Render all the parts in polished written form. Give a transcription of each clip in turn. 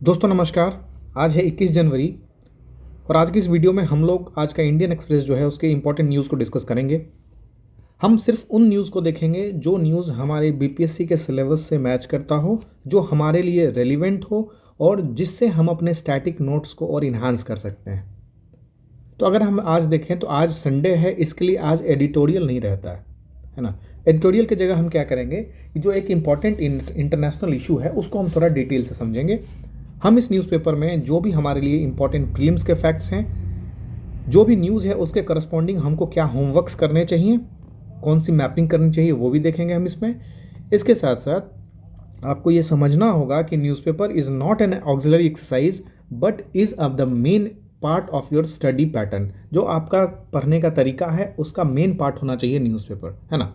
दोस्तों नमस्कार। आज है 21 जनवरी और आज की इस वीडियो में हम लोग आज का इंडियन एक्सप्रेस जो है उसके इंपॉर्टेंट न्यूज़ को डिस्कस करेंगे। हम सिर्फ उन न्यूज़ को देखेंगे जो न्यूज़ हमारे बीपीएससी के सिलेबस से मैच करता हो, जो हमारे लिए रेलिवेंट हो और जिससे हम अपने स्टैटिक नोट्स को और इन्हांस कर सकते हैं। तो अगर हम आज देखें तो आज संडे है, इसके लिए आज एडिटोरियल नहीं रहता है ना। एडिटोरियल की जगह हम क्या करेंगे कि जो एक इम्पॉर्टेंट इंटरनेशनल इशू है उसको हम थोड़ा डिटेल से समझेंगे। हम इस न्यूज़पेपर में जो भी हमारे लिए इंपॉर्टेंट प्रीलिम्स के फैक्ट्स हैं, जो भी न्यूज़ है उसके करस्पॉन्डिंग हमको क्या होमवर्क्स करने चाहिए, कौन सी मैपिंग करनी चाहिए, वो भी देखेंगे हम इसमें। इसके साथ साथ आपको ये समझना होगा कि newspaper is not an auxiliary exercise but is of the main part of your study pattern. जो आपका पढ़ने का तरीका है उसका मेन पार्ट होना चाहिए न्यूज़पेपर, है ना।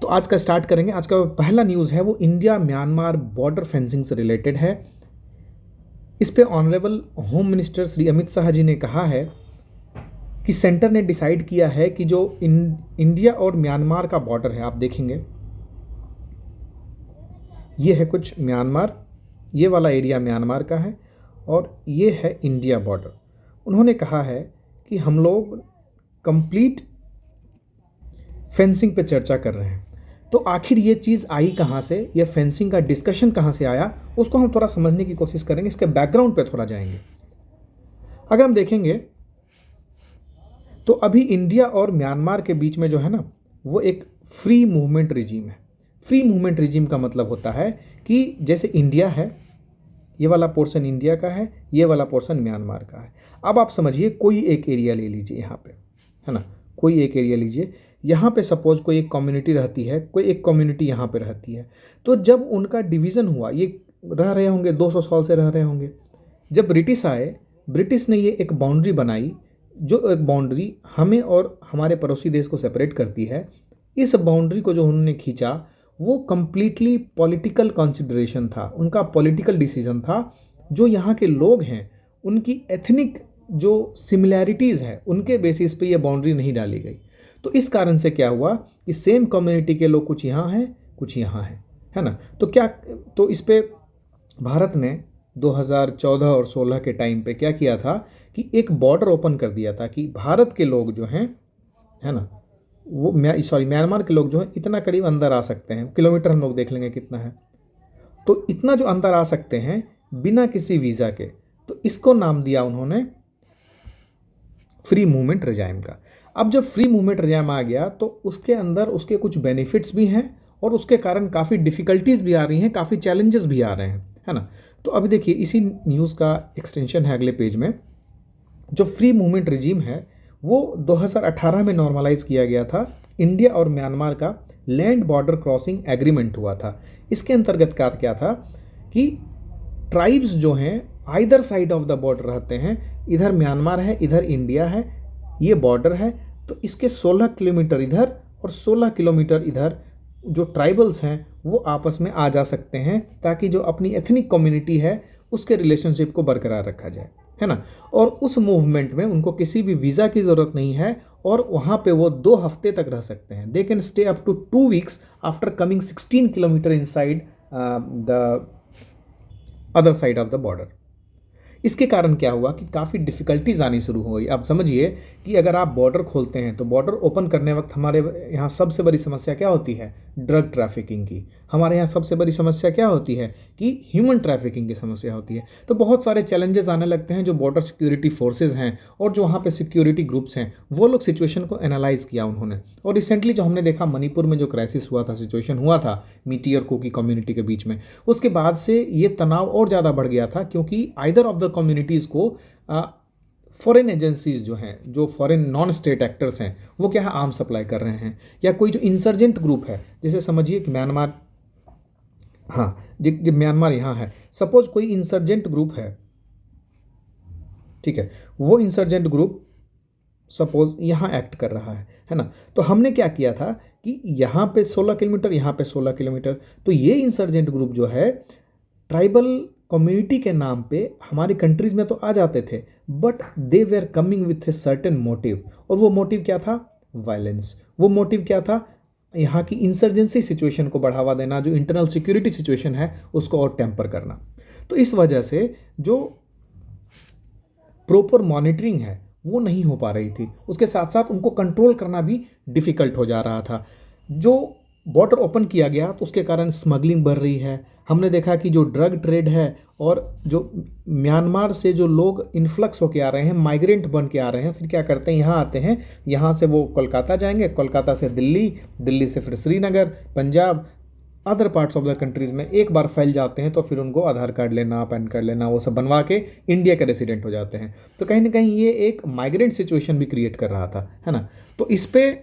तो आज का स्टार्ट करेंगे। आज का पहला न्यूज़ है वो इंडिया म्यांमार बॉर्डर फेंसिंग से रिलेटेड है। इस पे honourable home minister Shri Amit Shah ji ने कहा है कि सेंटर ने डिसाइड किया है कि जो इंडिया और म्यांमार का बॉर्डर है, आप देखेंगे ये है कुछ म्यांमार, ये वाला एरिया म्यांमार का है और ये है इंडिया बॉर्डर। उन्होंने कहा है कि हम लोग कंप्लीट फेंसिंग पे चर्चा कर रहे हैं। तो आखिर ये चीज़ आई कहाँ से, ये फेंसिंग का डिस्कशन कहाँ से आया, उसको हम थोड़ा समझने की कोशिश करेंगे। इसके बैकग्राउंड पे थोड़ा जाएंगे। अगर हम देखेंगे तो अभी इंडिया और म्यांमार के बीच में जो है ना वो एक फ्री मूवमेंट रिजीम है। फ्री मूवमेंट रिजीम का मतलब होता है कि जैसे इंडिया है, ये वाला पोर्शन इंडिया का है, ये वाला पोर्शन म्यांमार का है। अब आप समझिए कोई एक एरिया ले लीजिए यहाँ पे, है ना, कोई एक एरिया लीजिए। यहाँ पे सपोज कोई एक कम्युनिटी रहती है, कोई एक कम्युनिटी यहाँ पे रहती है। तो जब उनका डिवीज़न हुआ, ये रह रहे होंगे 200 साल से रह रहे होंगे। जब ब्रिटिश आए, ब्रिटिश ने ये एक बाउंड्री बनाई, जो एक बाउंड्री हमें और हमारे पड़ोसी देश को सेपरेट करती है। इस बाउंड्री को जो उन्होंने खींचा वो कम्प्लीटली पॉलिटिकल कंसिडरेशन था, उनका पॉलिटिकल डिसीजन था। जो यहाँ के लोग हैं उनकी एथनिक जो सिमिलैरिटीज़ है उनके बेसिस पे ये बाउंड्री नहीं डाली गई। तो इस कारण से क्या हुआ कि सेम कम्युनिटी के लोग कुछ यहाँ हैं कुछ यहाँ हैं, है ना। तो इस पे भारत ने 2014 और 16 के टाइम पे क्या किया था कि एक बॉर्डर ओपन कर दिया था कि भारत के लोग जो हैं, है ना, वो म्यांमार के लोग जो हैं इतना करीब अंदर आ सकते हैं। किलोमीटर हम लोग देख लेंगे कितना है, तो इतना जो अंदर आ सकते हैं बिना किसी वीज़ा के। तो इसको नाम दिया उन्होंने फ्री मूवमेंट रिजाइम का। अब जब फ्री मूवमेंट रिजाइम आ गया तो उसके अंदर उसके कुछ बेनिफिट्स भी हैं और उसके कारण काफ़ी डिफ़िकल्टीज भी आ रही हैं, काफ़ी चैलेंजेस भी आ रहे हैं, है ना। तो अभी देखिए इसी न्यूज़ का एक्सटेंशन है अगले पेज में। जो फ्री मूवमेंट रिजीम है वो 2018 में नॉर्मलाइज किया गया था। इंडिया और म्यांमार का लैंड बॉर्डर क्रॉसिंग एग्रीमेंट हुआ था। इसके अंतर्गत क्या था कि ट्राइब्स जो हैं either side of the border रहते हैं, इधर म्यांमार है इधर इंडिया है, ये बॉर्डर है। तो इसके 16 किलोमीटर इधर और 16 किलोमीटर इधर जो ट्राइबल्स हैं वो आपस में आ जा सकते हैं, ताकि जो अपनी एथनिक कम्युनिटी है उसके रिलेशनशिप को बरकरार रखा जाए, है ना। और उस मूवमेंट में उनको किसी भी वीज़ा की ज़रूरत नहीं है और वहाँ पे वो 2 हफ्ते तक रह सकते हैं। They can stay up to 2 weeks after coming 16 kilometre inside the other side of the border. इसके कारण क्या हुआ कि काफ़ी डिफ़िकल्टीज आनी शुरू हो गई। आप समझिए कि अगर आप बॉर्डर खोलते हैं तो बॉर्डर ओपन करने वक्त हमारे यहाँ सबसे बड़ी समस्या क्या होती है, ड्रग ट्रैफिकिंग की। हमारे यहाँ सबसे बड़ी समस्या क्या होती है कि ह्यूमन ट्रैफिकिंग की समस्या होती है। तो बहुत सारे चैलेंजेस आने लगते हैं। जो बॉर्डर सिक्योरिटी फोर्सेज हैं और जो वहाँ पे सिक्योरिटी ग्रुप्स हैं वो लोग सिचुएशन को एनालाइज किया उन्होंने। और रिसेंटली जो हमने देखा मणिपुर में जो क्राइसिस हुआ था, सिचुएशन हुआ था मिटी और कुकी कम्युनिटी के बीच में, उसके बाद से ये तनाव और ज़्यादा बढ़ गया था, क्योंकि आइदर ऑफ द कम्युनिटीज़ को फॉरेन एजेंसीज जो हैं, जो फॉरेन नॉन स्टेट एक्टर्स हैं, वो क्या है आर्म सप्लाई कर रहे हैं, या कोई जो इंसर्जेंट ग्रुप है, जैसे समझिए कि म्यांमार, हाँ जब म्यांमार यहाँ है, सपोज कोई इंसर्जेंट ग्रुप है, ठीक है, वो इंसर्जेंट ग्रुप सपोज यहाँ एक्ट कर रहा है ना। तो हमने क्या किया था कि यहाँ पे 16 किलोमीटर, यहाँ पे 16 किलोमीटर, तो ये इंसर्जेंट ग्रुप जो है ट्राइबल कम्युनिटी के नाम पे हमारी कंट्रीज में तो आ जाते थे, but they were coming with a certain motive. और वो मोटिव क्या था, वायलेंस। वो मोटिव क्या था, यहाँ की इंसर्जेंसी सिचुएशन को बढ़ावा देना, जो इंटरनल सिक्योरिटी सिचुएशन है उसको और टेम्पर करना। तो इस वजह से जो प्रॉपर मॉनिटरिंग है वो नहीं हो पा रही थी। उसके साथ साथ उनको कंट्रोल करना भी डिफ़िकल्ट हो जा रहा था। जो बॉर्डर ओपन किया गया तो उसके कारण स्मगलिंग बढ़ रही है। हमने देखा कि जो ड्रग ट्रेड है और जो म्यांमार से जो लोग इन्फ्लक्स होके आ रहे हैं, माइग्रेंट बन के आ रहे हैं, फिर क्या करते हैं, यहाँ आते हैं, यहाँ से वो कोलकाता जाएंगे, कोलकाता से दिल्ली, दिल्ली से फिर Srinagar, Punjab, other parts of the countries में एक बार फैल जाते हैं तो फिर उनको आधार कार्ड लेना, पैन कार्ड लेना, वो सब बनवा के इंडिया के रेसिडेंट हो जाते हैं। तो कहीं ना कहीं ये एक माइग्रेंट सिचुएशन भी क्रिएट कर रहा था, है ना। तो इस पर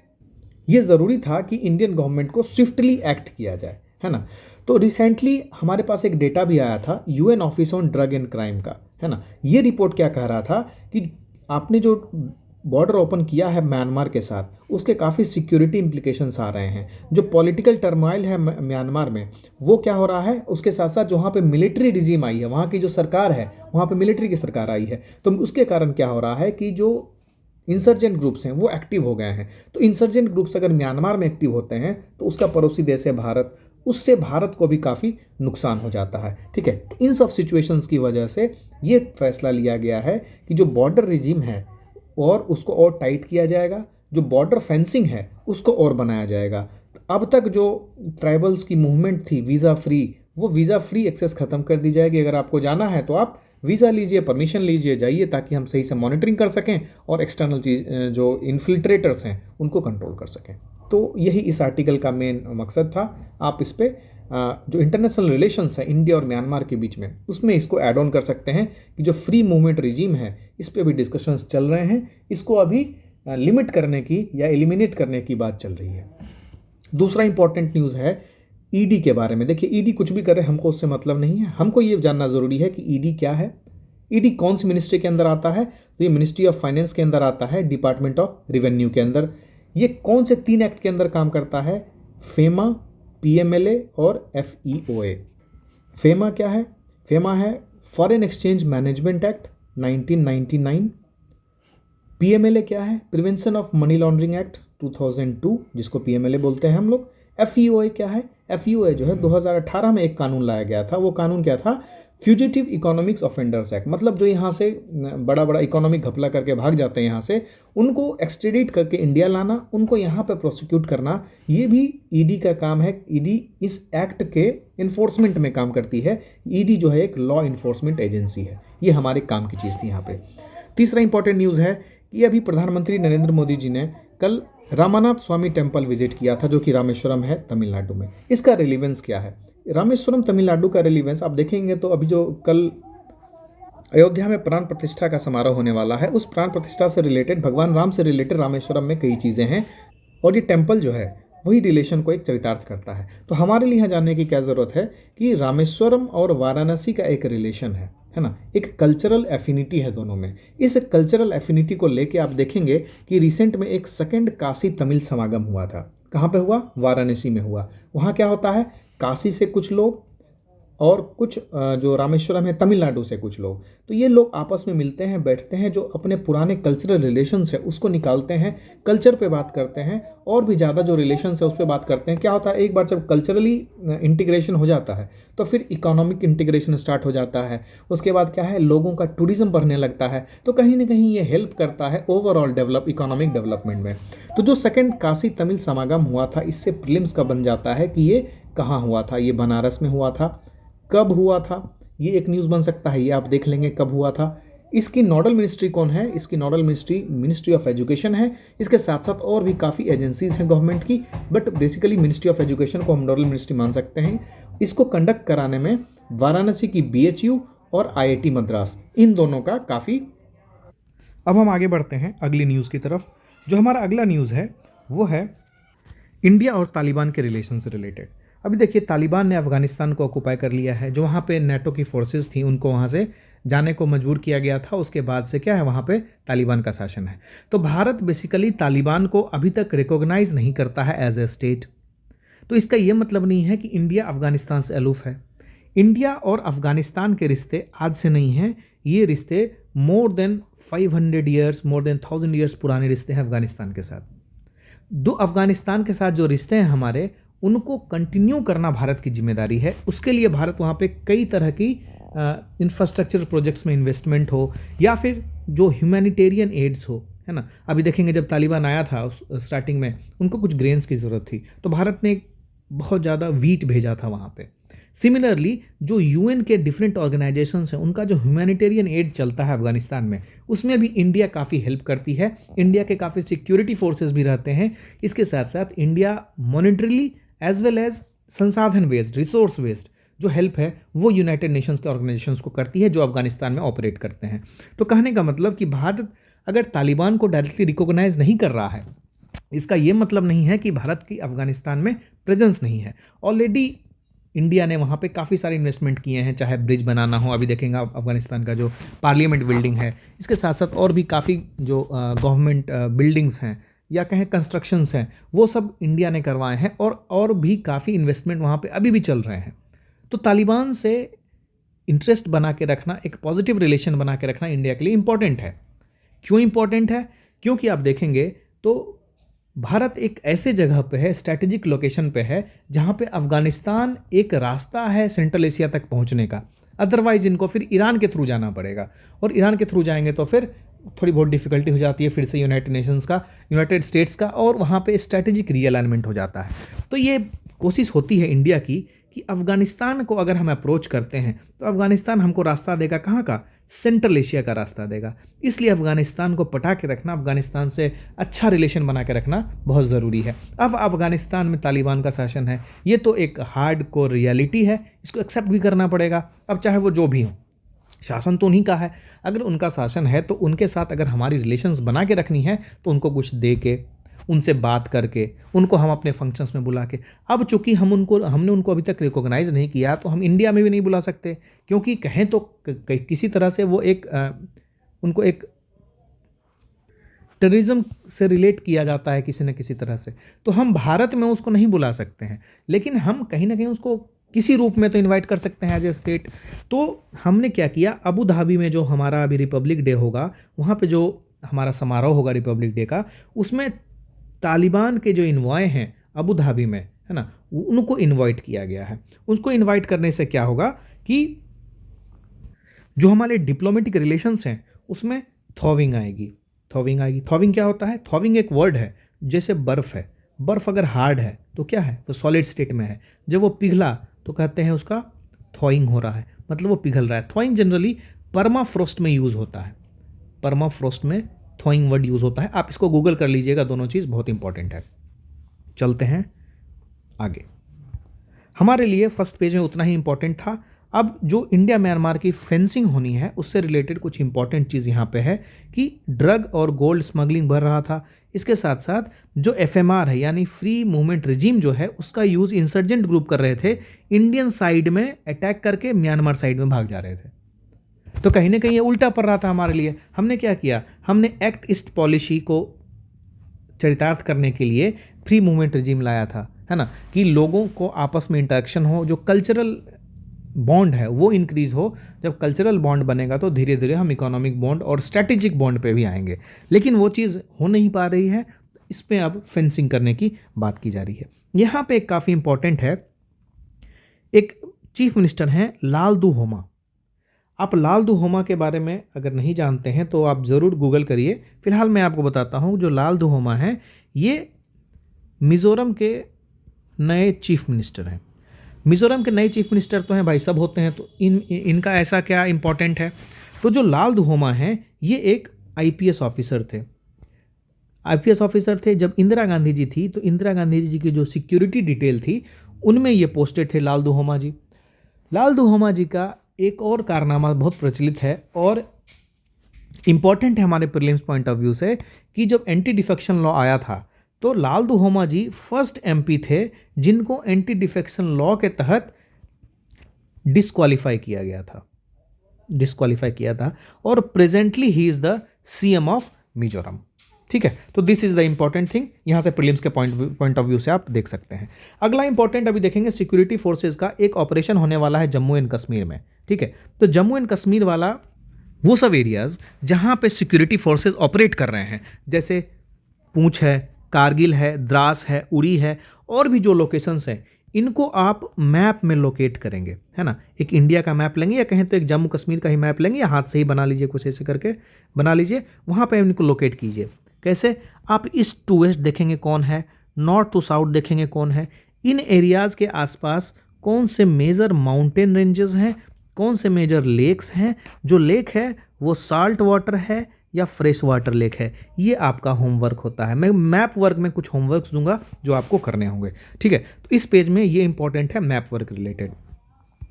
ये ज़रूरी था कि इंडियन गवर्नमेंट को स्विफ्टली एक्ट किया जाए, है ना। तो रिसेंटली हमारे पास एक डेटा भी आया था UN office on drug and crime का, है ना। ये रिपोर्ट क्या कह रहा था कि आपने जो बॉर्डर ओपन किया है म्यांमार के साथ, उसके काफ़ी सिक्योरिटी इम्प्लीकेशंस आ रहे हैं। जो पॉलिटिकल टर्मोइल है म्यांमार में, वो क्या हो रहा है, उसके साथ साथ जो वहाँ पे मिलिट्री रिजीम आई है, वहाँ की जो सरकार है, वहाँ पे मिलिट्री की सरकार आई है, तो उसके कारण क्या हो रहा है कि जो इंसर्जेंट ग्रुप्स हैं वो एक्टिव हो गए हैं। तो इंसर्जेंट ग्रुप्स अगर म्यांमार में एक्टिव होते हैं तो उसका पड़ोसी देश है भारत, उससे भारत को भी काफ़ी नुकसान हो जाता है, ठीक है। तो इन सब सिचुएशंस की वजह से ये फैसला लिया गया है कि जो बॉर्डर रिजीम है और उसको और टाइट किया जाएगा, जो बॉर्डर फेंसिंग है उसको और बनाया जाएगा। अब तक जो ट्राइबल्स की मूवमेंट थी वीज़ा फ्री, वो वीज़ा फ्री एक्सेस ख़त्म कर दी जाएगी। अगर आपको जाना है तो आप वीज़ा लीजिए, परमिशन लीजिए, जाइए, ताकि हम सही से मॉनिटरिंग कर सकें और एक्सटर्नल चीज़ जो इन्फिल्ट्रेटर्स हैं उनको कंट्रोल कर सकें। तो यही इस आर्टिकल का मेन मकसद था। आप इस पर जो इंटरनेशनल रिलेशंस है इंडिया और म्यांमार के बीच में, उसमें इसको ऐड ऑन कर सकते हैं कि जो फ्री मूवमेंट रिजीम है इस पर भी डिस्कशंस चल रहे हैं। इसको अभी लिमिट करने की या एलिमिनेट करने की बात चल रही है। दूसरा इंपॉर्टेंट न्यूज़ है ईडी के बारे में। देखिए, ईडी कुछ भी करे, हमको उससे मतलब नहीं है। हमको ये जानना ज़रूरी है कि ईडी क्या है, ईडी कौन सी मिनिस्ट्री के अंदर आता है। तो ये मिनिस्ट्री ऑफ फाइनेंस के अंदर आता है, डिपार्टमेंट ऑफ रेवेन्यू के अंदर। ये कौन से 3 एक्ट के अंदर काम करता है, फेमा, पीएमएलए और एफईओए। फेमा क्या है, फेमा है foreign exchange management act 1999। PMLA क्या है, prevention of money laundering act 2002, जिसको पीएमएलए बोलते हैं हम लोग। एफईओए क्या है, एफईओए जो है 2018 में एक कानून लाया गया था। वो कानून क्या था, फ्यूजिटिव इकोनॉमिक्स ऑफेंडर्स एक्ट। मतलब जो यहाँ से बड़ा बड़ा इकोनॉमिक घपला करके भाग जाते हैं यहाँ से, उनको एक्सट्रेडिट करके इंडिया लाना, उनको यहाँ पे प्रोसिक्यूट करना, ये भी ईडी का काम है। ईडी इस एक्ट के इन्फोर्समेंट में काम करती है। ईडी जो है एक लॉ इन्फोर्समेंट एजेंसी है। ये हमारे काम की चीज़ थी यहाँ पे। तीसरा इंपॉर्टेंट न्यूज़ है कि अभी प्रधानमंत्री नरेंद्र मोदी जी ने कल रामानाथ स्वामी टेम्पल विजिट किया था, जो कि रामेश्वरम है तमिलनाडु में। इसका रिलीवेंस क्या है, रामेश्वरम तमिलनाडु का रिलीवेंस आप देखेंगे तो अभी जो कल अयोध्या में प्राण प्रतिष्ठा का समारोह होने वाला है, उस प्राण प्रतिष्ठा से रिलेटेड, भगवान राम से रिलेटेड रामेश्वरम में कई चीज़ें हैं और ये टेम्पल जो है वही रिलेशन को एक चरितार्थ करता है। तो हमारे लिए यहाँ जानने की क्या ज़रूरत है कि रामेश्वरम और वाराणसी का एक रिलेशन है ना, एक कल्चरल एफिनिटी है दोनों में। इस कल्चरल एफिनिटी को लेके आप देखेंगे कि रिसेंट में एक सेकंड काशी तमिल समागम हुआ था। कहाँ पे हुआ, वाराणसी में हुआ। वहाँ क्या होता है, काशी से कुछ लोग और कुछ जो रामेश्वरम है तमिलनाडु से कुछ लोग, तो ये लोग आपस में मिलते हैं, बैठते हैं, जो अपने पुराने कल्चरल रिलेशंस है उसको निकालते हैं, कल्चर पे बात करते हैं और भी ज़्यादा जो रिलेशंस है उस पर बात करते हैं। क्या होता है, एक बार जब कल्चरली इंटीग्रेशन हो जाता है तो फिर इकोनॉमिक इंटीग्रेशन स्टार्ट हो जाता है। उसके बाद क्या है, लोगों का टूरिज्म बढ़ने लगता है। तो कहीं ना कहीं ये हेल्प करता है ओवरऑल इकोनॉमिक डेवलपमेंट में। तो जो सेकेंड काशी तमिल समागम हुआ था, इससे प्रीलिम्स का बन जाता है कि ये कहाँ हुआ था। ये बनारस में हुआ था। कब हुआ था, ये एक न्यूज़ बन सकता है, ये आप देख लेंगे कब हुआ था। इसकी नोडल मिनिस्ट्री कौन है, इसकी नोडल मिनिस्ट्री ऑफ एजुकेशन है। इसके साथ साथ और भी काफ़ी एजेंसीज हैं गवर्नमेंट की, but basically ministry of education को हम नोडल मिनिस्ट्री मान सकते हैं। इसको कंडक्ट कराने में वाराणसी की बीएचयू और आईआईटी मद्रास, इन दोनों का काफ़ी। अब हम आगे बढ़ते हैं अगली न्यूज़ की तरफ। जो हमारा अगला न्यूज़ है वो है इंडिया और तालिबान के रिलेशन से रिलेटेड। अभी देखिए, तालिबान ने अफगानिस्तान को ऑक्यूपाई कर लिया है। जो वहाँ पे नेटो की फोर्सेस थी उनको वहाँ से जाने को मजबूर किया गया था। उसके बाद से क्या है, वहाँ पे तालिबान का शासन है। तो भारत बेसिकली तालिबान को अभी तक रिकॉग्नाइज नहीं करता है एज ए स्टेट। तो इसका ये मतलब नहीं है कि इंडिया अफगानिस्तान से अलूफ है। इंडिया और अफगानिस्तान के रिश्ते आज से नहीं हैं। ये रिश्ते more than 500 years, more than 1000 years पुराने रिश्ते हैं अफगानिस्तान के साथ। अफगानिस्तान के साथ जो रिश्ते हैं हमारे, उनको कंटिन्यू करना भारत की जिम्मेदारी है। उसके लिए भारत वहाँ पे कई तरह की इंफ्रास्ट्रक्चर प्रोजेक्ट्स में इन्वेस्टमेंट हो या फिर जो ह्यूमैनिटेरियन एड्स हो, है ना। अभी देखेंगे जब तालिबान आया था स्टार्टिंग में उनको कुछ ग्रेन्स की ज़रूरत थी, तो भारत ने बहुत ज़्यादा वीट भेजा था वहाँ पे। सिमिलरली जो यूएन के डिफरेंट ऑर्गेनाइजेशंस हैं उनका जो ह्यूमैनिटेरियन एड चलता है अफगानिस्तान में, उसमें भी इंडिया काफ़ी हेल्प करती है। इंडिया के काफ़ी सिक्योरिटी फोर्सेस भी रहते हैं। इसके साथ साथ India monetarily as well as संसाधन वेस्ड, रिसोर्स वेस्ड जो हेल्प है वो यूनाइटेड नेशंस के ऑर्गेनाइजेशंस को करती है जो अफगानिस्तान में ऑपरेट करते हैं। तो कहने का मतलब कि भारत अगर तालिबान को डायरेक्टली रिकॉग्नाइज नहीं कर रहा है, इसका ये मतलब नहीं है कि भारत की अफगानिस्तान में प्रेजेंस नहीं है। ऑलरेडी इंडिया ने वहाँ पे काफ़ी सारे इन्वेस्टमेंट किए हैं, चाहे ब्रिज बनाना हो, अभी देखेंगे अफगानिस्तान का जो पार्लियामेंट बिल्डिंग है, इसके साथ साथ और भी काफ़ी जो गवर्नमेंट बिल्डिंग्स हैं या कहें कंस्ट्रक्शंस हैं, वो सब इंडिया ने करवाए हैं और भी काफ़ी इन्वेस्टमेंट वहाँ पे अभी भी चल रहे हैं। तो तालिबान से इंटरेस्ट बना के रखना, एक पॉजिटिव रिलेशन बना के रखना इंडिया के लिए इम्पॉर्टेंट है। क्यों इम्पॉर्टेंट है? क्योंकि आप देखेंगे तो भारत एक ऐसे जगह पे है, स्ट्रैटेजिक लोकेशन पे है, जहाँ पे अफगानिस्तान एक रास्ता है सेंट्रल एशिया तक पहुँचने का। अदरवाइज इनको फिर ईरान के थ्रू जाना पड़ेगा, और ईरान के थ्रू जाएंगे तो फिर थोड़ी बहुत डिफिकल्टी हो जाती है फिर से यूनाइटेड स्टेट्स का, और वहाँ पे स्ट्रैटेजिक रीअलाइनमेंट हो जाता है। तो ये कोशिश होती है इंडिया की कि अफगानिस्तान को अगर हम अप्रोच करते हैं तो अफगानिस्तान हमको रास्ता देगा कहाँ का? सेंट्रल एशिया का रास्ता देगा। इसलिए अफगानिस्तान को पटा के रखना, अफगानिस्तान से अच्छा रिलेशन बना के रखना बहुत ज़रूरी है। अब अफगानिस्तान में तालिबान का शासन है, ये तो एक हार्ड कोर रियलिटी है, इसको एक्सेप्ट भी करना पड़ेगा। अब चाहे वो जो भी हो, शासन तो उन्हीं का है। अगर उनका शासन है तो उनके साथ अगर हमारी रिलेशंस बना के रखनी है तो उनको कुछ दे के, उनसे बात करके, उनको हम अपने फंक्शंस में बुला के। अब चूंकि हमने उनको अभी तक रिकॉग्नाइज नहीं किया, तो हम इंडिया में भी नहीं बुला सकते, क्योंकि कहें तो किसी तरह से वो उनको एक टेररिज्म से रिलेट किया जाता है किसी न किसी तरह से। तो हम भारत में उसको नहीं बुला सकते हैं, लेकिन हम कहीं ना कहीं उसको किसी रूप में तो इनवाइट कर सकते हैं एज ए स्टेट। तो हमने क्या किया, अबू धाबी में जो हमारा अभी रिपब्लिक डे होगा, वहाँ पे जो हमारा समारोह होगा रिपब्लिक डे का, उसमें तालिबान के जो इन्वॉय हैं अबू धाबी में, है ना, उनको इनवाइट किया गया है। उसको इनवाइट करने से क्या होगा कि जो हमारे डिप्लोमेटिक रिलेशंस हैं उसमें थॉविंग आएगी। थॉविंग क्या होता है? थॉविंग एक वर्ड है, जैसे बर्फ़ है, बर्फ़ अगर हार्ड है तो क्या है? वो सॉलिड स्टेट में है। जब वो पिघला तो कहते हैं उसका थॉइंग हो रहा है, मतलब वो पिघल रहा है। थॉइंग जनरली परमाफ्रोस्ट में यूज़ होता है, परमाफ्रोस्ट में थॉइंग वर्ड यूज़ होता है। आप इसको गूगल कर लीजिएगा, दोनों चीज़ बहुत इंपॉर्टेंट है। चलते हैं आगे। हमारे लिए फर्स्ट पेज में उतना ही इंपॉर्टेंट था। अब जो इंडिया म्यांमार की फेंसिंग होनी है उससे रिलेटेड कुछ इंपॉर्टेंट चीज़ यहाँ पे है कि ड्रग और गोल्ड स्मगलिंग बढ़ रहा था। इसके साथ साथ जो एफएमआर है यानी फ्री मूवमेंट रिजीम जो है, उसका यूज़ इंसर्जेंट ग्रुप कर रहे थे, इंडियन साइड में अटैक करके म्यांमार साइड में भाग जा रहे थे। तो कहीं ना कहीं ये उल्टा पड़ रहा था हमारे लिए। हमने क्या किया, हमने एक्ट ईस्ट पॉलिसी को चरितार्थ करने के लिए फ्री मूवमेंट रिजीम लाया था, है ना, कि लोगों को आपस में इंटरेक्शन हो, जो कल्चरल बॉन्ड है वो इंक्रीज हो। जब कल्चरल बॉन्ड बनेगा तो धीरे धीरे हम इकोनॉमिक बॉन्ड और स्ट्रैटेजिक बॉन्ड पे भी आएंगे, लेकिन वो चीज़ हो नहीं पा रही है। इस पे अब फेंसिंग करने की बात की जा रही है। यहाँ पे एक काफ़ी इंपॉर्टेंट है, एक चीफ मिनिस्टर हैं लाल दू होमा। आप लाल दू होमा के बारे में अगर नहीं जानते हैं तो आप ज़रूर गूगल करिए। फिलहाल मैं आपको बताता हूँ, जो लाल दू होमा है ये मिज़ोरम के नए चीफ मिनिस्टर हैं। मिज़ोरम के नए चीफ मिनिस्टर तो हैं भाई, सब होते हैं, तो इनका ऐसा क्या इम्पोर्टेंट है? तो जो लाल दू होमा हैं ये एक आईपीएस ऑफिसर थे। आईपीएस ऑफिसर थे जब इंदिरा गांधी जी थी, तो इंदिरा गांधी जी की जो सिक्योरिटी डिटेल थी उनमें ये पोस्टेड थे लाल दू होमा जी। लाल दू होमा जी का एक और कारनामा बहुत प्रचलित है और इम्पॉर्टेंट है हमारे प्रीलिम्स पॉइंट ऑफ व्यू से, कि जब एंटी डिफेक्शन लॉ आया था तो लाल दू होमा जी फर्स्ट एमपी थे जिनको एंटी डिफेक्शन लॉ के तहत डिस्क्वालीफाई किया था और presently he is the CM of Mizoram. ठीक है, तो this is the important thing, यहाँ से प्रीलिम्स के पॉइंट ऑफ व्यू से आप देख सकते हैं। अगला इंपॉर्टेंट अभी देखेंगे, सिक्योरिटी फोर्सेज का एक ऑपरेशन होने वाला है जम्मू एंड कश्मीर में। ठीक है, तो जम्मू एंड कश्मीर वाला वो सब एरियाज़ जहाँ पे सिक्योरिटी फोर्सेज ऑपरेट कर रहे हैं, जैसे पूंछ है, कारगिल है, द्रास है, उरी है, और भी जो लोकेशंस हैं, इनको आप मैप में लोकेट करेंगे, है ना। एक इंडिया का मैप लेंगे या कहें तो एक जम्मू कश्मीर का ही मैप लेंगे या हाथ से ही बना लीजिए, कुछ ऐसे करके बना लीजिए, वहाँ पे इनको लोकेट कीजिए। कैसे? आप ईस्ट टू वेस्ट देखेंगे कौन है, नॉर्थ टू साउथ देखेंगे कौन है, इन एरियाज़ के आसपास कौन से मेजर माउंटेन रेंजेस हैं, कौन से मेजर लेक्स हैं, जो लेक है वो साल्ट वाटर है या फ्रेश वाटर लेक है, ये आपका होमवर्क होता है। मैं मैप वर्क में कुछ होमवर्क्स दूंगा जो आपको करने होंगे, ठीक है। तो इस पेज में ये इंपॉर्टेंट है मैप वर्क रिलेटेड।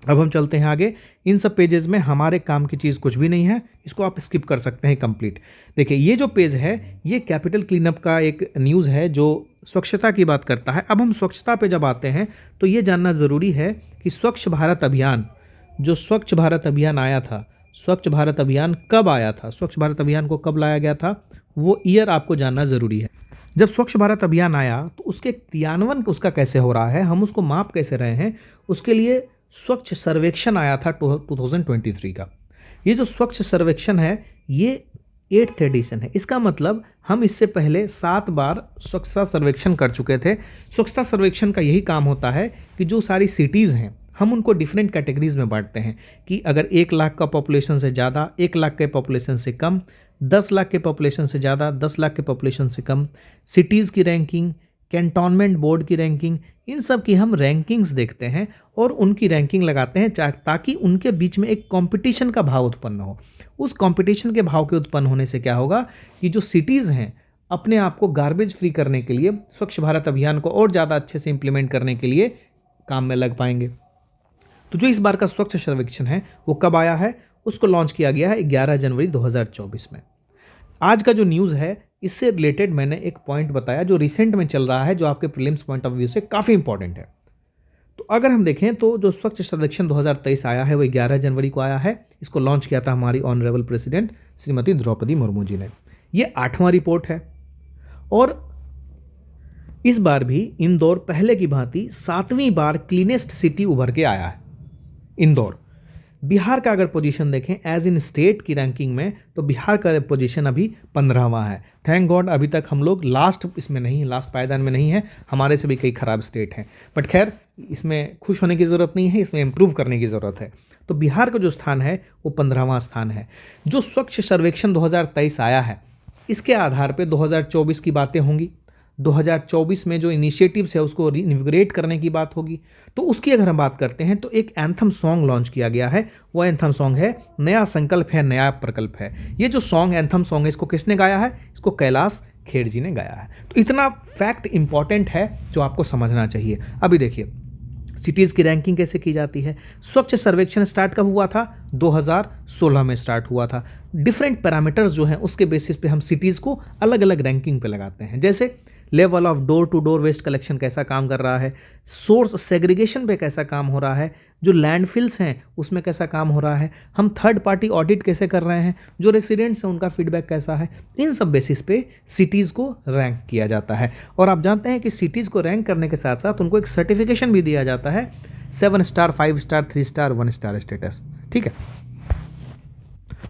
अब हम चलते हैं आगे। इन सब पेजेस में हमारे काम की चीज़ कुछ भी नहीं है, इसको आप स्किप कर सकते हैं कंप्लीट। देखिए ये जो पेज है ये कैपिटल क्लीनअप का एक न्यूज़ है जो स्वच्छता की बात करता है। अब हम स्वच्छता पे जब आते हैं तो ये जानना ज़रूरी है कि स्वच्छ भारत अभियान, जो स्वच्छ भारत अभियान आया था, स्वच्छ भारत अभियान कब आया था, स्वच्छ भारत अभियान को कब लाया गया था, वो ईयर आपको जानना ज़रूरी है। जब स्वच्छ भारत अभियान आया तो उसके क्रियान्वयन उसका कैसे हो रहा है, हम उसको माप कैसे रहे हैं, उसके लिए स्वच्छ सर्वेक्षण आया था 2023 का। ये जो स्वच्छ सर्वेक्षण है ये 8th एडिशन है। इसका मतलब हम इससे पहले 7 बार स्वच्छता सर्वेक्षण कर चुके थे। स्वच्छता सर्वेक्षण का यही काम होता है कि जो सारी सिटीज़ हैं हम उनको डिफरेंट कैटेगरीज में बांटते हैं कि अगर 1 लाख का पॉपुलेशन से ज़्यादा, 1 लाख के पॉपुलेशन से कम, 10 लाख के पॉपुलेशन से ज़्यादा, 10 लाख के पॉपुलेशन से कम, सिटीज़ की रैंकिंग, कैंटोनमेंट बोर्ड की रैंकिंग, इन सब की हम रैंकिंग्स देखते हैं और उनकी रैंकिंग लगाते हैं ताकि उनके बीच में एक कंपटीशन का भाव उत्पन्न हो। उस कंपटीशन के भाव के उत्पन्न होने से क्या होगा कि जो सिटीज़ हैं अपने आप को गार्बेज फ्री करने के लिए, स्वच्छ भारत अभियान को और ज़्यादा अच्छे से इम्प्लीमेंट करने के लिए काम में लग पाएंगे। तो जो इस बार का स्वच्छ सर्वेक्षण है वो कब आया है, उसको लॉन्च किया गया है 11 जनवरी 2024 में। आज का जो न्यूज़ है इससे रिलेटेड मैंने एक पॉइंट बताया जो रिसेंट में चल रहा है, जो आपके प्रीलिम्स पॉइंट ऑफ व्यू से काफ़ी इंपॉर्टेंट है। तो अगर हम देखें तो जो स्वच्छ सर्वेक्षण 2023 आया है वो 11 जनवरी को आया है। इसको लॉन्च किया था हमारी ऑनरेबल प्रेसिडेंट श्रीमती द्रौपदी मुर्मू जी ने। ये 8वां रिपोर्ट है और इस बार भी इंदौर पहले की भांति 7वीं बार क्लीनेस्ट सिटी उभर के आया है। इंदौर, बिहार का अगर पोजीशन देखें एज इन स्टेट की रैंकिंग में तो बिहार का पोजीशन अभी 15वां है। थैंक गॉड अभी तक हम लोग लास्ट इसमें नहीं, लास्ट पायदान में नहीं है, हमारे से भी कई खराब स्टेट हैं, बट खैर इसमें खुश होने की ज़रूरत नहीं है, इसमें इम्प्रूव करने की ज़रूरत है। तो बिहार का जो स्थान है वो 15वां स्थान है। जो स्वच्छ सर्वेक्षण 2023 आया है इसके आधार पर 2024 की बातें होंगी, 2024 में जो इनिशिएटिव्स है उसको रिइन्विगोरेट करने की बात होगी। तो उसकी अगर हम बात करते हैं तो एक एंथम सॉन्ग लॉन्च किया गया है। वो एंथम सॉन्ग है नया संकल्प है नया प्रकल्प है। ये जो सॉन्ग एंथम सॉन्ग है इसको किसने गाया है, इसको कैलाश खेर जी ने गाया है। तो इतना फैक्ट इंपॉर्टेंट है जो आपको समझना चाहिए। अभी देखिए सिटीज़ की रैंकिंग कैसे की जाती है। स्वच्छ सर्वेक्षण स्टार्ट कब हुआ था, 2016 में स्टार्ट हुआ था। डिफरेंट पैरामीटर्स जो हैं उसके बेसिस पे हम सिटीज़ को अलग अलग रैंकिंग पे लगाते हैं। जैसे level of door to door waste collection कैसा काम कर रहा है, सोर्स सेग्रीगेशन पे कैसा काम हो रहा है, जो लैंडफिल्स हैं उसमें कैसा काम हो रहा है, हम थर्ड पार्टी ऑडिट कैसे कर रहे हैं, जो रेसिडेंट्स हैं उनका फीडबैक कैसा है, इन सब बेसिस पे सिटीज़ को रैंक किया जाता है। और आप जानते हैं कि सिटीज़ को रैंक करने के साथ साथ उनको एक सर्टिफिकेशन भी दिया जाता है, 7 star, 5 star, 3 star, 1 star status, ठीक है।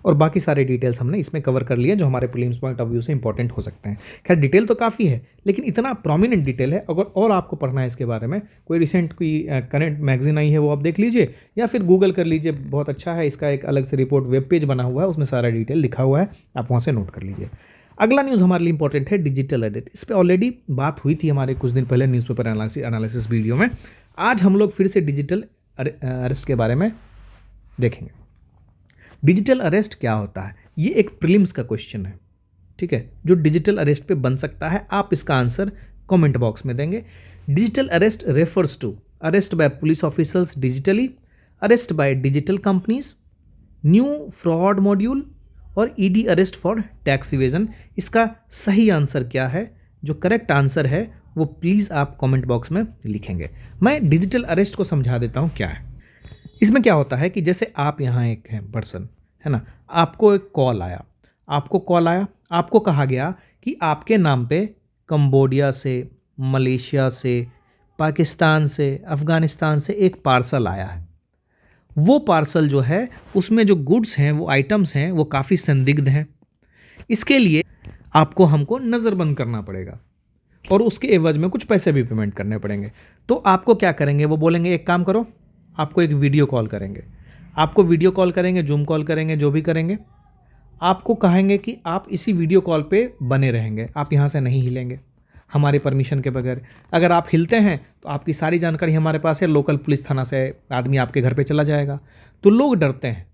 और बाकी सारे डिटेल्स हमने इसमें कवर कर लिए जो हमारे प्रीलिम्स पॉइंट ऑफ व्यू से इंपॉर्टेंट हो सकते हैं। खैर डिटेल तो काफ़ी है लेकिन इतना प्रोमिनेंट डिटेल है। अगर और आपको पढ़ना है इसके बारे में, कोई रिसेंट कोई करंट मैगजीन आई है वो आप देख लीजिए या फिर गूगल कर लीजिए, बहुत अच्छा है। इसका एक अलग से रिपोर्ट वेब पेज बना हुआ है, उसमें सारा डिटेल लिखा हुआ है, आप वहाँ से नोट कर लीजिए। अगला न्यूज़ हमारे लिए इंपॉर्टेंट है डिजिटल अरेस्ट। इस पर ऑलरेडी बात हुई थी हमारे कुछ दिन पहले न्यूज़पेपर एनालिसिस वीडियो में। आज हम लोग फिर से डिजिटल अरेस्ट के बारे में देखेंगे। डिजिटल अरेस्ट क्या होता है, ये एक प्रीलिम्स का क्वेश्चन है, ठीक है, जो डिजिटल अरेस्ट पे बन सकता है। आप इसका आंसर कमेंट बॉक्स में देंगे। Digital arrest refers to arrest by police officers digitally, arrest by digital companies, new fraud module और ED arrest for tax evasion. इसका सही आंसर क्या है, जो करेक्ट आंसर है वो प्लीज़ आप कमेंट बॉक्स में लिखेंगे। मैं डिजिटल अरेस्ट को समझा देता हूँ क्या है। इसमें क्या होता है कि जैसे आप यहाँ एक हैं पर्सन, है ना, आपको एक कॉल आया, आपको कहा गया कि आपके नाम पे कंबोडिया से, मलेशिया से, पाकिस्तान से, अफ़गानिस्तान से एक पार्सल आया है। वो पार्सल जो है उसमें जो गुड्स हैं, वो आइटम्स हैं, वो काफ़ी संदिग्ध हैं। इसके लिए आपको हमको नज़रबंद करना पड़ेगा। और उसके एवज में कुछ पैसे भी पेमेंट करने पड़ेंगे। तो आपको क्या करेंगे, वो बोलेंगे एक काम करो, आपको एक वीडियो कॉल करेंगे, आपको वीडियो कॉल करेंगे, जूम कॉल करेंगे, जो भी करेंगे, आपको कहेंगे कि आप इसी वीडियो कॉल पे बने रहेंगे, आप यहाँ से नहीं हिलेंगे हमारे परमिशन के बगैर। अगर आप हिलते हैं तो आपकी सारी जानकारी हमारे पास है, लोकल पुलिस थाना से आदमी आपके घर पे चला जाएगा। तो लोग डरते हैं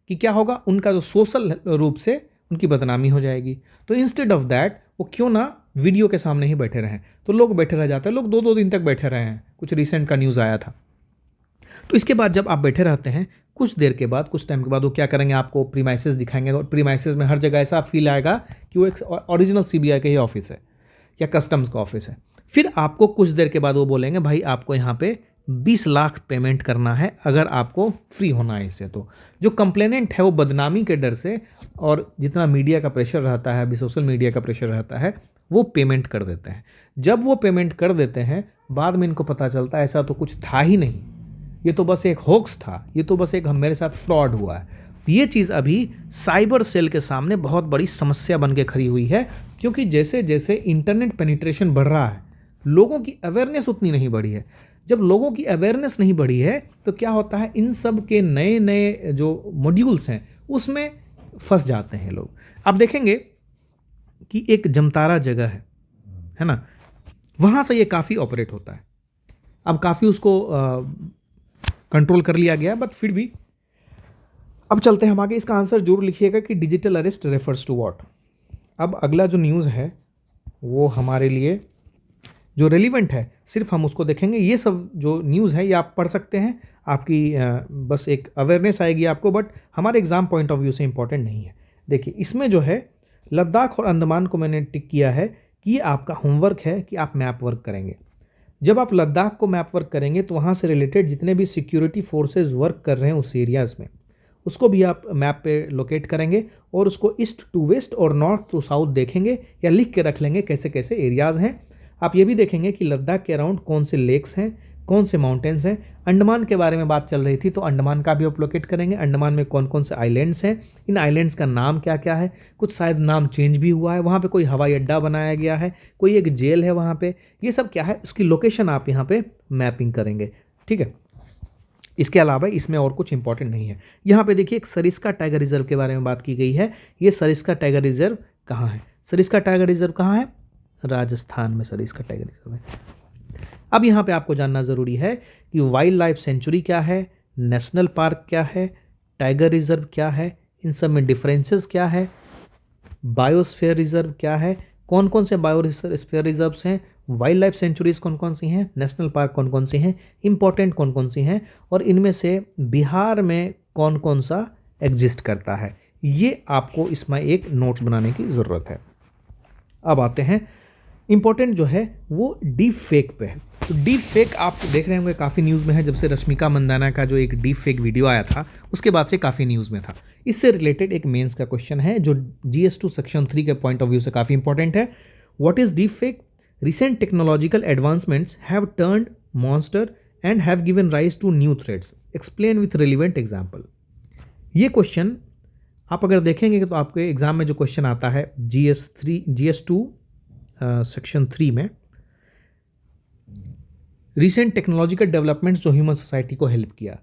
कि क्या होगा, उनका जो सोशल रूप से उनकी बदनामी हो जाएगी। तो इंस्टेड ऑफ दैट वो क्यों ना वीडियो के सामने ही बैठे रहें। तो लोग बैठे रह जाते हैं, लोग 2-2 दिन तक बैठे रहे हैं, कुछ रिसेंट का न्यूज़ आया था। तो इसके बाद जब आप बैठे रहते हैं, कुछ देर के बाद, कुछ टाइम के बाद वो क्या करेंगे, आपको प्रीमाइसेस दिखाएंगे, और प्रीमाइसेस में हर जगह ऐसा फील आएगा कि वो एक ओरिजिनल सीबीआई का ही ऑफिस है या कस्टम्स का ऑफिस है। फिर आपको कुछ देर के बाद वो बोलेंगे भाई आपको यहाँ पे 20 लाख पेमेंट करना है अगर आपको फ्री होना है इससे। तो जो कंप्लेनेंट है वो बदनामी के डर से, और जितना मीडिया का प्रेशर रहता है, अभी सोशल मीडिया का प्रेशर रहता है, वो पेमेंट कर देते हैं। जब वो पेमेंट कर देते हैं, बाद में इनको पता चलता है ऐसा तो कुछ था ही नहीं, ये तो बस एक होक्स था, ये तो बस एक मेरे साथ फ्रॉड हुआ है। ये चीज़ अभी साइबर सेल के सामने बहुत बड़ी समस्या बन के खड़ी हुई है, क्योंकि जैसे जैसे इंटरनेट पेनिट्रेशन बढ़ रहा है, लोगों की अवेयरनेस उतनी नहीं बढ़ी है। जब लोगों की अवेयरनेस नहीं बढ़ी है तो क्या होता है, इन सब के नए नए जो मॉड्यूल्स हैं उसमें फंस जाते हैं लोग। आप देखेंगे कि एक जमतारा जगह है ना, वहाँ से ये काफ़ी ऑपरेट होता है। अब काफ़ी उसको कंट्रोल कर लिया गया, बट फिर भी अब चलते हैं हम आगे। इसका आंसर जरूर लिखिएगा कि digital arrest refers to what. अब अगला जो न्यूज़ है वो हमारे लिए जो रेलिवेंट है, सिर्फ हम उसको देखेंगे। ये सब जो न्यूज़ है ये आप पढ़ सकते हैं, आपकी बस एक अवेयरनेस आएगी आपको, बट हमारे एग्ज़ाम पॉइंट ऑफ व्यू से इंपॉर्टेंट नहीं है। देखिए इसमें जो है लद्दाख और अंडमान को मैंने टिक किया है कि ये आपका होमवर्क है कि आप मैप वर्क करेंगे। जब आप लद्दाख को मैप वर्क करेंगे तो वहाँ से रिलेटेड जितने भी सिक्योरिटी फोर्सेस वर्क कर रहे हैं उस एरियाज़ में, उसको भी आप मैप पे लोकेट करेंगे और उसको ईस्ट टू वेस्ट और नॉर्थ टू साउथ देखेंगे, या लिख के रख लेंगे कैसे कैसे एरियाज़ हैं। आप ये भी देखेंगे कि लद्दाख के अराउंड कौन से लेक्स हैं, कौन से माउंटेन्स हैं। अंडमान के बारे में बात चल रही थी तो अंडमान का भी आप लोकेट करेंगे, अंडमान में कौन कौन से आइलैंड्स हैं, इन आइलैंड्स का नाम क्या क्या है, कुछ शायद नाम चेंज भी हुआ है, वहाँ पे कोई हवाई अड्डा बनाया गया है, कोई एक जेल है वहाँ पे, ये सब क्या है उसकी लोकेशन आप यहाँ पे मैपिंग करेंगे। ठीक है, इसके अलावा इसमें और कुछ इंपॉर्टेंट नहीं है। यहाँ पे देखिए एक सरिस्का टाइगर रिजर्व के बारे में बात की गई है। ये सरिस्का टाइगर रिजर्व कहाँ है? सरिस्का टाइगर रिजर्व कहाँ है? राजस्थान में सरिस्का टाइगर रिजर्व है। अब यहाँ पे आपको जानना ज़रूरी है कि वाइल्ड लाइफ सेंचुरी क्या है, नेशनल पार्क क्या है, टाइगर रिजर्व क्या है, इन सब में डिफरेंसेस क्या है, बायोस्फीयर रिजर्व क्या है, कौन कौन से बायोस्फीयर रिजर्व्स हैं, वाइल्ड लाइफ सेंचुरीज कौन कौन सी हैं, नेशनल पार्क कौन कौन सी हैं, इंपॉर्टेंट कौन कौन सी हैं, और इनमें से बिहार में कौन कौन सा एग्जिस्ट करता है। ये आपको इसमें एक नोट्स बनाने की ज़रूरत है। अब आते हैं इंपॉर्टेंट जो है वो डीप फेक पे है। तो डीप फेक आप देख रहे होंगे काफ़ी न्यूज़ में है, जब से रश्मिका मंदाना का जो एक डीप फेक वीडियो आया था उसके बाद से काफ़ी न्यूज़ में था। इससे रिलेटेड एक मेंस का क्वेश्चन है जो GS2 सेक्शन 3 के पॉइंट ऑफ व्यू से काफ़ी इंपॉर्टेंट है। What is deep fake? Recent technological advancements have turned monster and have given rise to new threats, explain with relevant example. ये क्वेश्चन आप अगर देखेंगे तो आपके एग्जाम में जो क्वेश्चन आता है GS2 सेक्शन 3 में, रिसेंट टेक्नोलॉजिकल डेवलपमेंट्स जो ह्यूमन सोसाइटी को हेल्प किया,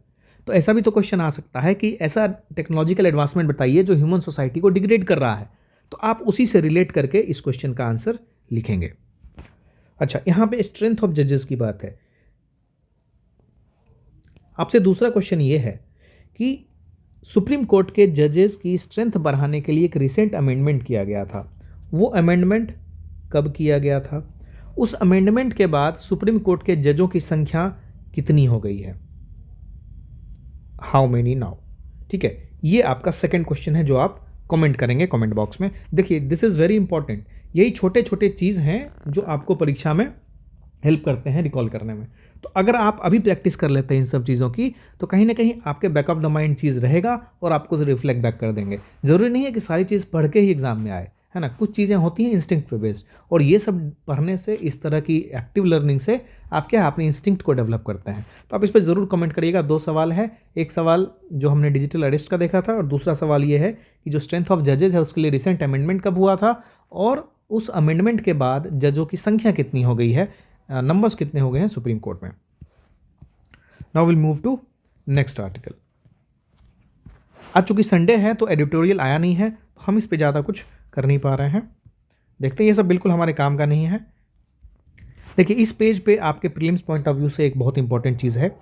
तो ऐसा भी तो क्वेश्चन आ सकता है कि ऐसा टेक्नोलॉजिकल एडवांसमेंट बताइए जो ह्यूमन सोसाइटी को डिग्रेड कर रहा है। तो आप उसी से रिलेट करके इस क्वेश्चन का आंसर लिखेंगे। अच्छा, यहां पे स्ट्रेंथ ऑफ जजेस की बात है। आपसे दूसरा क्वेश्चन ये है कि सुप्रीम कोर्ट के जजेस की स्ट्रेंथ बढ़ाने के लिए एक रिसेंट अमेंडमेंट किया गया था। वो अमेंडमेंट कब किया गया था? उस अमेंडमेंट के बाद सुप्रीम कोर्ट के जजों की संख्या कितनी हो गई है? How many now? ठीक है, ये आपका सेकंड क्वेश्चन है जो आप कमेंट करेंगे कमेंट बॉक्स में। देखिए दिस इज़ वेरी इंपॉर्टेंट। यही छोटे छोटे चीज़ हैं जो आपको परीक्षा में हेल्प करते हैं रिकॉल करने में। तो अगर आप अभी प्रैक्टिस कर लेते हैं इन सब चीज़ों की तो कहीं ना कहीं आपके बैक ऑफ द माइंड चीज़ रहेगा और आपको रिफ्लेक्ट बैक कर देंगे। ज़रूरी नहीं है कि सारी चीज़ पढ़ के ही एग्जाम में आए, है ना। कुछ चीज़ें होती हैं इंस्टिंक्ट पे बेस्ड, और ये सब पढ़ने से, इस तरह की एक्टिव लर्निंग से आप क्या है अपने इंस्टिंक्ट को डेवलप करते हैं। तो आप इस पर ज़रूर कमेंट करिएगा। 2 सवाल है, एक सवाल जो हमने डिजिटल अरेस्ट का देखा था और दूसरा सवाल ये है कि जो स्ट्रेंथ ऑफ जजेस है उसके लिए रिसेंट अमेंडमेंट कब हुआ था और उस अमेंडमेंट के बाद जजों की संख्या कितनी हो गई है, नंबर्स कितने हो गए हैं सुप्रीम कोर्ट में। Now will move to next article. आज चूंकि संडे है तो एडिटोरियल आया नहीं है, तो हम इस पे ज़्यादा कुछ कर नहीं पा रहे हैं। देखते हैं, ये सब बिल्कुल हमारे काम का नहीं है। देखिए, इस पेज पे आपके प्रीलिम्स पॉइंट ऑफ व्यू से एक बहुत इंपॉर्टेंट चीज़ है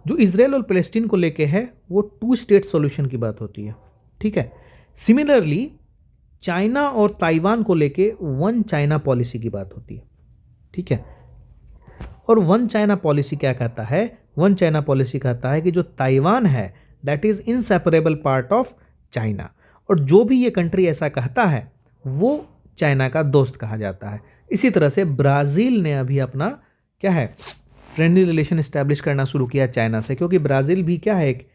जो इजराइल और पैलेस्टीन को लेके है, वो 2 स्टेट सॉल्यूशन की बात होती है। ठीक है। सिमिलरली चाइना और ताइवान को लेके 1 चाइना पॉलिसी की बात होती है। ठीक है। और 1 चाइना पॉलिसी क्या कहता है? 1 चाइना पॉलिसी कहता है कि जो ताइवान है that is inseparable part of China, और जो भी ये कंट्री ऐसा कहता है वो चाइना का दोस्त कहा जाता है। इसी तरह से ब्राज़ील ने अभी अपना क्या है, फ्रेंडली रिलेशन इस्टेब्लिश करना शुरू किया चाइना से, क्योंकि ब्राज़ील भी क्या है, एक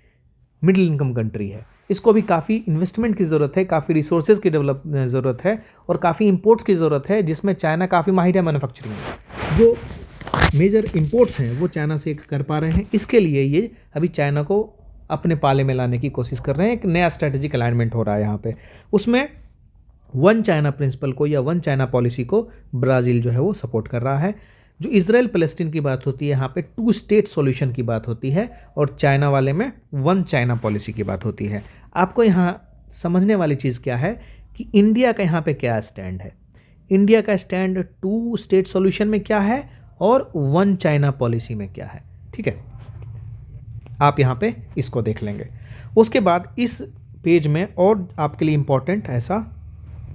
मिडिल इनकम कंट्री है। इसको भी काफ़ी इन्वेस्टमेंट की ज़रूरत है, काफ़ी रिसोर्सेज की डेवलप ज़रूरत है और काफ़ी इंपोर्ट्स की ज़रूरत है, जिसमें चाइना काफ़ी माहिर है मैन्युफैक्चरिंग में। जो मेजर इंपोर्ट्स हैं वो चाइना से कर पा रहे हैं। इसके लिए ये अभी चाइना को अपने पाले में लाने की कोशिश कर रहे हैं। एक नया स्ट्रेटेजिक अलाइनमेंट हो रहा है यहाँ पे। उसमें 1 चाइना प्रिंसिपल को या 1 चाइना पॉलिसी को ब्राज़ील जो है वो सपोर्ट कर रहा है। जो इजराइल पैलेस्टीन की बात होती है यहाँ पे 2 स्टेट सॉल्यूशन की बात होती है, और चाइना वाले में 1 चाइना पॉलिसी की बात होती है। आपको यहाँ समझने वाली चीज़ क्या है कि इंडिया का यहाँ पे क्या स्टैंड है। इंडिया का स्टैंड 2 स्टेट सॉल्यूशन में क्या है और 1 चाइना पॉलिसी में क्या है। ठीक है, आप यहाँ पे इसको देख लेंगे। उसके बाद इस पेज में और आपके लिए इम्पोर्टेंट ऐसा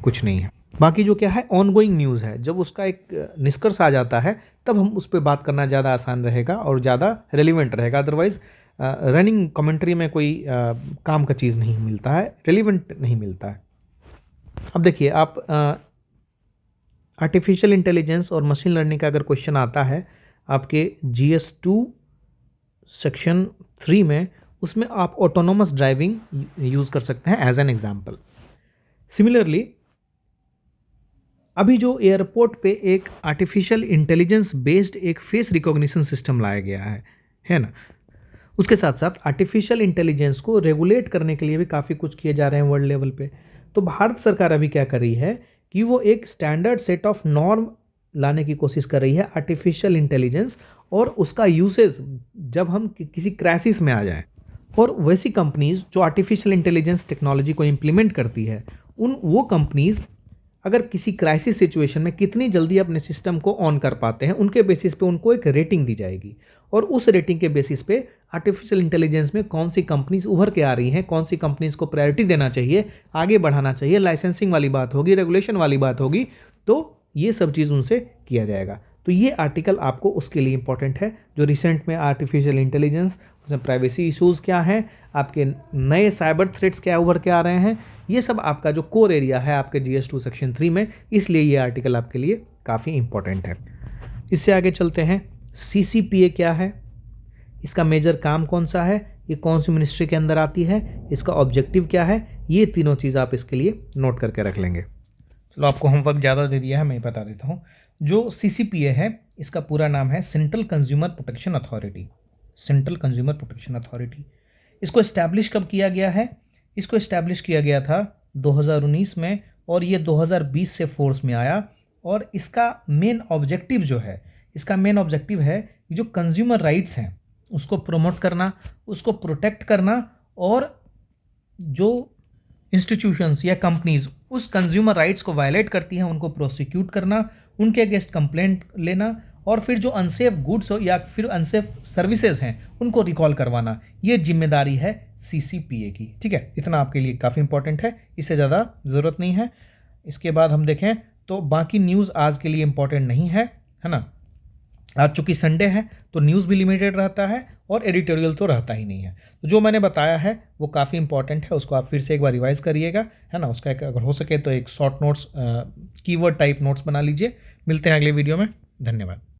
कुछ नहीं है। बाकी जो क्या है ऑनगोइंग न्यूज़ है, जब उसका एक निष्कर्ष आ जाता है तब हम उस पर बात करना ज़्यादा आसान रहेगा और ज़्यादा रेलिवेंट रहेगा। अदरवाइज़ रनिंग कमेंट्री में कोई काम का चीज़ नहीं मिलता है, रेलिवेंट नहीं मिलता है। अब देखिए, आप आर्टिफिशियल इंटेलिजेंस और मशीन लर्निंग का अगर क्वेश्चन आता है आपके GS2 सेक्शन 3 में, उसमें आप ऑटोनोमस ड्राइविंग यूज़ कर सकते हैं एज एन एग्जाम्पल। सिमिलरली अभी जो एयरपोर्ट पे एक आर्टिफिशियल इंटेलिजेंस बेस्ड एक फेस रिकॉग्निशन सिस्टम लाया गया है ना। उसके साथ साथ आर्टिफिशियल इंटेलिजेंस को रेगुलेट करने के लिए भी काफ़ी कुछ किए जा रहे हैं वर्ल्ड लेवल पे। तो भारत सरकार अभी क्या कर रही है कि वो एक स्टैंडर्ड सेट ऑफ नॉर्म लाने की कोशिश कर रही है आर्टिफिशियल इंटेलिजेंस, और उसका यूसेज जब हम किसी क्राइसिस में आ जाएं। और वैसी कंपनीज जो आर्टिफिशियल इंटेलिजेंस टेक्नोलॉजी को इम्प्लीमेंट करती है, वो कंपनीज अगर किसी क्राइसिस सिचुएशन में कितनी जल्दी अपने सिस्टम को ऑन कर पाते हैं, उनके बेसिस पे उनको एक रेटिंग दी जाएगी, और उस रेटिंग के बेसिस पे आर्टिफिशियल इंटेलिजेंस में कौन सी कंपनीज उभर के आ रही हैं, कौन सी कंपनीज को प्रायोरिटी देना चाहिए, आगे बढ़ाना चाहिए, लाइसेंसिंग वाली बात होगी, रेगुलेशन वाली बात होगी, तो ये सब चीज़ उनसे किया जाएगा। तो ये आर्टिकल आपको उसके लिए इंपॉर्टेंट है, जो रिसेंट में आर्टिफिशियल इंटेलिजेंस, उसमें प्राइवेसी इश्यूज़ क्या हैं, आपके नए साइबर थ्रेट्स क्या उभर के आ रहे हैं, ये सब आपका जो कोर एरिया है आपके GS2 सेक्शन 3 में, इसलिए ये आर्टिकल आपके लिए काफ़ी इंपॉर्टेंट है। इससे आगे चलते हैं। CCPA क्या है, इसका मेजर काम कौन सा है, ये कौन सी मिनिस्ट्री के अंदर आती है, इसका ऑब्जेक्टिव क्या है, ये तीनों चीज़ आप इसके लिए नोट करके रख लेंगे। चलो, आपको होमवर्क ज़्यादा दे दिया है, मैं बता देता हूँ। जो CCPA है, इसका पूरा नाम है central consumer protection authority. Central consumer protection authority. इसको इस्टेब्लिश कब किया गया है? इसको इस्टेब्लिश किया गया था 2019 में, और ये 2020 से फोर्स में आया। और इसका मेन ऑब्जेक्टिव जो है, इसका मेन ऑब्जेक्टिव है कि जो कंज्यूमर राइट्स हैं उसको प्रमोट करना, उसको प्रोटेक्ट करना, और जो इंस्टीट्यूशंस या कंपनीज उस कंज्यूमर राइट्स को वायलेट करती हैं उनको प्रोसिक्यूट करना, उनके अगेंस्ट कंप्लेंट लेना, और फिर जो अनसेफ गुड्स या फिर अनसेफ सर्विसेज हैं उनको रिकॉल करवाना, ये जिम्मेदारी है CCPA की। ठीक है, इतना आपके लिए काफ़ी इंपॉर्टेंट है, इससे ज़्यादा ज़रूरत नहीं है। इसके बाद हम देखें तो बाकी न्यूज़ आज के लिए इंपॉर्टेंट नहीं है ना। आज चूँकि संडे है तो न्यूज़ भी लिमिटेड रहता है और एडिटोरियल तो रहता ही नहीं है। तो जो मैंने बताया है वो काफ़ी इंपॉर्टेंट है, उसको आप फिर से एक बार रिवाइज़ करिएगा, है ना। उसका अगर हो सके तो एक short notes, keyword type notes बना लीजिए। मिलते हैं अगले वीडियो में। धन्यवाद।